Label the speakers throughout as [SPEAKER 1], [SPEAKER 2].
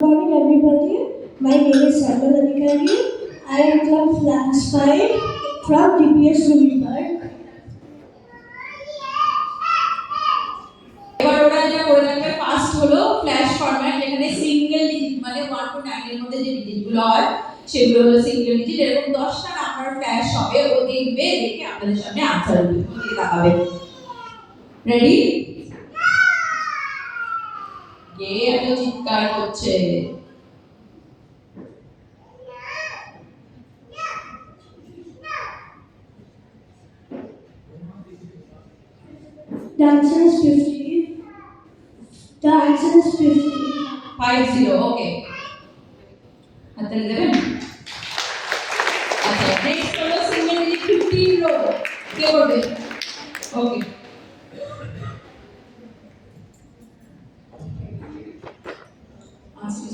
[SPEAKER 1] Good morning, everybody. My name is Sarmal Adhikari. I am from class 5 from DPS Rubipark.
[SPEAKER 2] এবার ওরা যেটা করে থাকবে ফার্স্ট হলো ফ্ল্যাশ ফরম্যাট, যেখানে সিঙ্গেল ডিজিট মানে 1 to 9 এর মধ্যে যে ডিজিটগুলো হয় সেগুলো হলো সিঙ্গেল ডিজিট। এরকম 10টা নাম্বার ফ্ল্যাশ হবে, ও দেখবে, দেখে আপনাদের সামনে আনসার দিবে, ওদিকে তাকাবে। রেডি? কে এত চিৎকার করছে?
[SPEAKER 1] The answer is 50. The answer is 50.
[SPEAKER 2] 50, ওকে। হাততালি দেবেন? আচ্ছা, নেক্সট হলো সিঙ্গেল ডিজিট 15 রো। কে করবে? ওকে। আচ্ছা,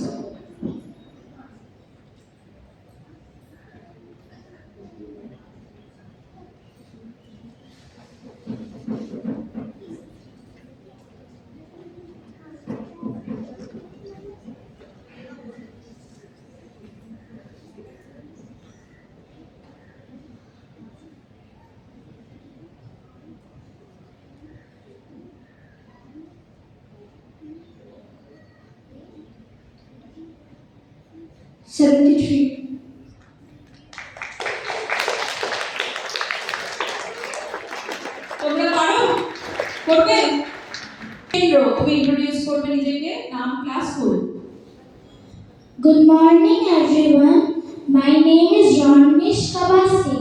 [SPEAKER 1] 73.
[SPEAKER 2] তোমরা পারো? করবে? রো, তুমি ইন্ট্রোডিউস করবে নিজেকে, নাম, class, school.
[SPEAKER 3] Good morning, everyone. My name is Ronish Kabasi.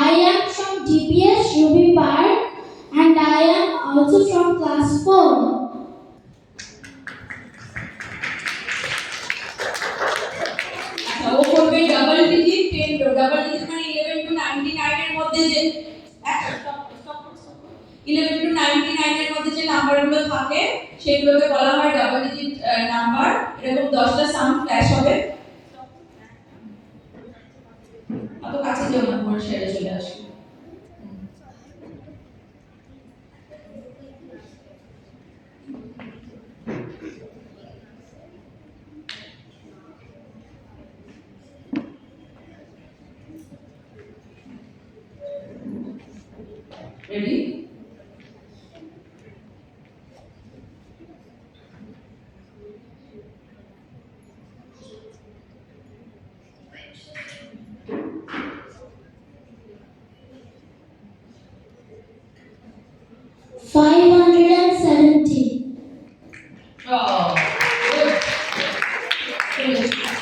[SPEAKER 3] I am from DPS Ruby Park and I am also from class 4.
[SPEAKER 2] আচ্ছা, ও করবে ডাবল ডিজিট 10 রো। ডাবল ডিজিট মানে 11 to 99 এর মধ্যে যে 11 to 99 এর মধ্যে যে নাম্বারগুলো থাকে সেগুলোকে বলা হয় ডাবল ডিজিট নাম্বার। এরকম 10টা সাউন্ড ফ্ল্যাশ হবে। অত কাছে যেও না, তোমার শেয়ারে চলে আসবে। রেডি? Oh, good.